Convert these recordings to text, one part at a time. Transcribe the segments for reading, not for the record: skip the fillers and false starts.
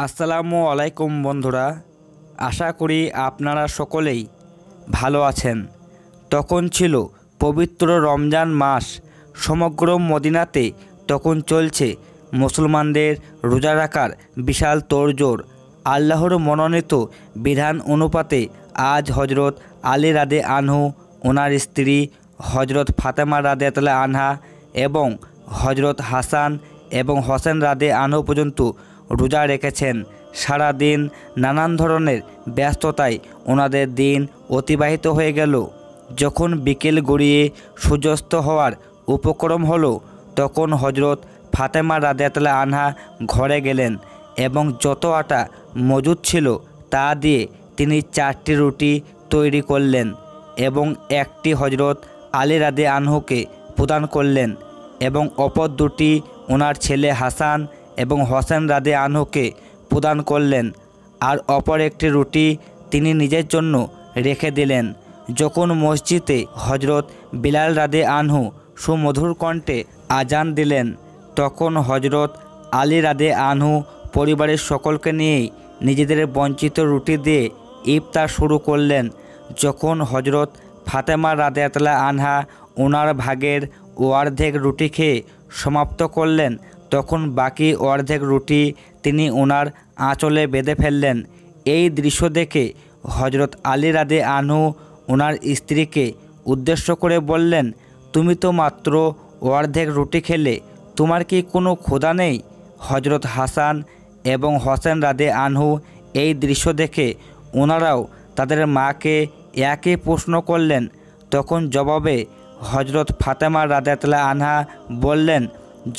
আসসালামু আলাইকুম বন্ধুরা, আশা করি আপনারা সকলেই ভালো আছেন। তখন ছিল পবিত্র রমজান মাস। সমগ্র মদিনাতে তখন চলছে মুসলমানদের রোজা রাখার বিশাল তোড়জোড়। আল্লাহর মনোনীত বিধান অনুপাতে আজ হজরত আলী রাদে আনহু, ওনার স্ত্রী হজরত ফাতেমা রাদে আনহা এবং হজরত হাসান এবং হোসেন রাদে আনহু পর্যন্ত রোজা রেখেছেন। সারা দিন নানান ধরনের ব্যস্ততায় ওনাদের দিন অতিবাহিত হয়ে গেল। যখন বিকেল গড়িয়ে সূর্যাস্ত হওয়ার উপক্রম হলো, তখন হজরত ফাতেমা রাদিয়াতুল্লাহ আনহা ঘরে গেলেন এবং যত আটা মজুদ ছিল তা দিয়ে তিনি 4টি রুটি তৈরি করলেন এবং একটি হজরত আলী রাদে আনহুকে প্রদান করলেন এবং অপর দুটি ওনার ছেলে হাসান এবং হোসেন রাদে আনহুকে প্রদান করলেন, আর অপর একটি রুটি তিনি নিজের জন্য রেখে দিলেন। যখন মসজিদে হজরত বিলাল রাদে আনহু সুমধুর কণ্ঠে আজান দিলেন, তখন হজরত আলী রাদে আনহু পরিবারের সকলকে নিয়েই নিজেদের বঞ্চিত রুটি দিয়ে ইফতার শুরু করলেন। যখন হজরত ফাতেমা রাদিয়াতুল্লাহ আনহা ওনার ভাগের অর্ধেক রুটি খেয়ে সমাপ্ত করলেন, তখন বাকি অর্ধেক রুটি তিনি ওনার আঁচলে বেঁধে ফেললেন। এই দৃশ্য দেখে হজরত আলী রাদে আনহু ওনার স্ত্রীকে উদ্দেশ্য করে বললেন, তুমি তো মাত্র অর্ধেক রুটি খেলে, তোমার কি কোনো ক্ষুধা নেই? হজরত হাসান এবং হোসেন রাদে আনহু এই দৃশ্য দেখে ওনারাও তাদের মাকে একই প্রশ্ন করলেন। তখন জবাবে হজরত ফাতেমা রাদিয়াতুল্লাহ আনহা বললেন,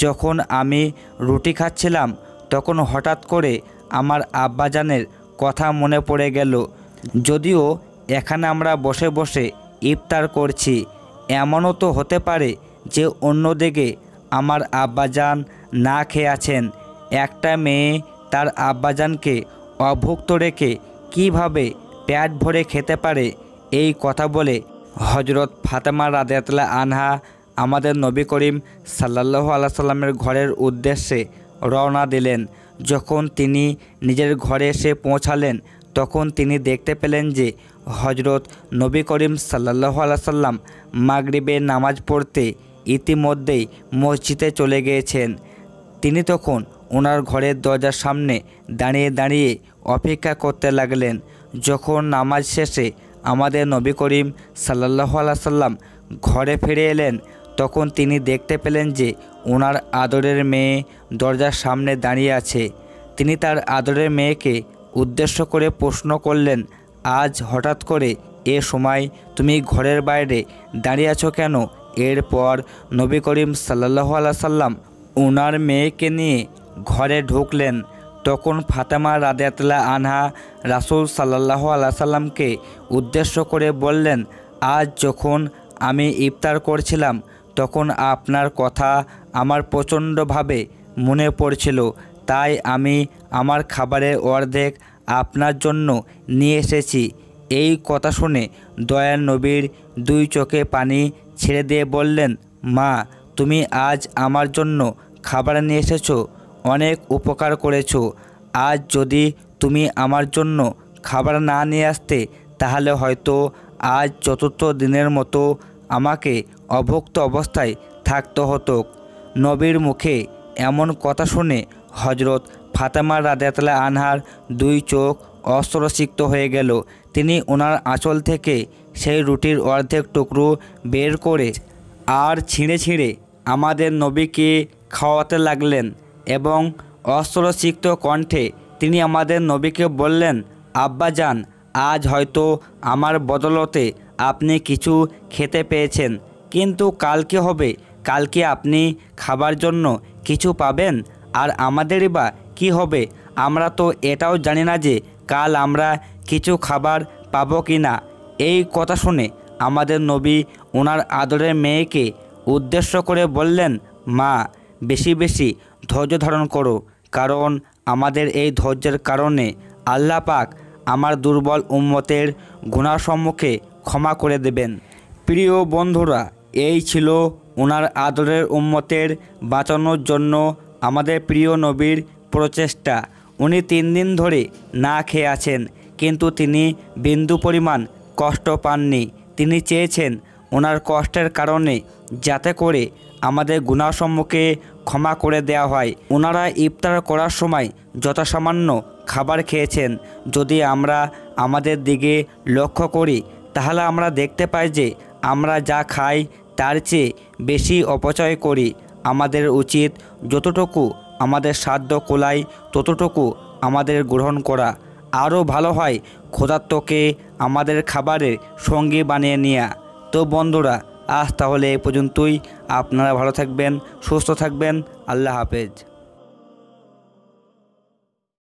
যখন আমি রুটি খাচ্ছিলাম তখন হঠাৎ করে আমার আব্বাজানের কথা মনে পড়ে গেল। যদিও এখানে আমরা বসে বসে ইফতার করছি, এমনও তো হতে পারে যে অন্যদিকে আমার আব্বাজান না খেয়ে আছেন। একটা মেয়ে তার আব্বাজানকে অভুক্ত রেখে কিভাবে পেট ভরে খেতে পারে? এই কথা বলে হজরত ফাতেমা রাদিয়াতুল্লাহ আনহা আমাদের নবী করিম সাল্লাল্লাহু আলাইহি সাল্লামের ঘরের উদ্দেশ্যে রওনা দিলেন। যখন তিনি নিজের ঘরে এসে পৌঁছালেন, তখন তিনি দেখতে পেলেন যে হজরত নবী করিম সাল্লাল্লাহু আলাইহি সাল্লাম মাগরিবের নামাজ পড়তে ইতিমধ্যেই মসজিদে চলে গিয়েছেন। তিনি তখন ওনার ঘরের দরজার সামনে দাঁড়িয়ে দাঁড়িয়ে অপেক্ষা করতে লাগলেন। যখন নামাজ শেষে আমাদের নবী করিম সাল্লাল্লাহু আলাইহি সাল্লাম ঘরে ফিরে এলেন, তখন তিনি দেখতে পেলেন যে ওনার আদরের মেয়ে দরজার সামনে দাঁড়িয়ে আছে। তিনি তার আদরের মেয়েকে উদ্দেশ্য করে প্রশ্ন করলেন, আজ হঠাৎ করে এ সময় তুমি ঘরের বাইরে দাঁড়িয়ে আছো কেন? এরপর নবী করিম সাল্লাল্লাহু আলাইহি সাল্লাম ওনার মেয়েকে নিয়ে ঘরে ঢুকলেন। তখন ফাতেমা রাদিয়াতুল্লাহ আনহা রাসূল সাল্লাল্লাহু আলাইহি সাল্লামকে উদ্দেশ্য করে বললেন, আজ যখন আমি ইফতার করছিলাম তখন আপনার কথা আমার প্রচণ্ডভাবে মনে পড়ছিল, তাই আমি আমার খাবারের অর্ধেক আপনার জন্য নিয়ে এসেছি। এই কথা শুনে দয়ার নবীর 2 চোখে পানি ছেড়ে দিয়ে বললেন, মা, তুমি আজ আমার জন্য খাবার নিয়ে এসেছো, অনেক উপকার করেছো। আজ যদি তুমি আমার জন্য খাবার না নিয়ে আসতে, তাহলে হয়তো আজ চতুর্থ দিনের মতো আমাকে অভুক্ত অবস্থায় থাকতে হতো। নবীর মুখে এমন কথা শুনে হজরত ফাতেমা রাদিয়াতুল্লাহ আনহার 2 চোখ অশ্রুসিক্ত হয়ে গেল। তিনি ওনার আঁচল থেকে সেই রুটির অর্ধেক টুকরো বের করে আর ছিঁড়ে ছিঁড়ে আমাদের নবীকে খাওয়াতে লাগলেন এবং অশ্রুসিক্ত কণ্ঠে তিনি আমাদের নবীকে বললেন, আব্বাজান, আজ হয়তো আমার বদলতে আপনি কিছু খেতে পেয়েছেন, কিন্তু কাল কী হবে? কালকে আপনি খাবার জন্য কিছু পাবেন, আর আমাদেরই বা কী হবে? আমরা তো এটাও জানি না যে কাল আমরা কিছু খাবার পাবো কি না। এই কথা শুনে আমাদের নবী ওনার আদরের মেয়েকে উদ্দেশ্য করে বললেন, মা, বেশি বেশি ধৈর্য ধারণ করো, কারণ আমাদের এই ধৈর্যের কারণে আল্লাহ পাক আমার দুর্বল উম্মতের গুনাহ সম্মুখে ক্ষমা করে দেবেন। প্রিয় বন্ধুরা, এই ছিল ওনার আদরের উম্মতের বাঁচানোর জন্য আমাদের প্রিয় নবীর প্রচেষ্টা। উনি 3 দিন ধরে না খেয়ে আছেন, কিন্তু তিনি বিন্দু পরিমাণ কষ্ট পাননি। তিনি চেয়েছেন ওনার কষ্টের কারণে যাতে করে আমাদের গুনাহসমূহকে ক্ষমা করে দেওয়া হয়। ওনারা ইফতার করার সময় যথাসামান্য খাবার খেয়েছেন। যদি আমরা আমাদের দিকে লক্ষ্য করি তাহলে আমরা দেখতে পাই যে আমরা যা খাই তার চেয়ে বেশি অপচয় করি। আমাদের উচিত যতটুকু আমাদের সাধ্য কোলায় ততটুকু আমাদের গ্রহণ করা। আরও ভালো হয় ক্ষুধার্তকে আমাদের খাবারের সঙ্গী বানিয়ে নেওয়া। তো বন্ধুরা, আজ তাহলে এই পর্যন্তই। আপনারা ভালো থাকবেন, সুস্থ থাকবেন। আল্লাহ হাফেজ।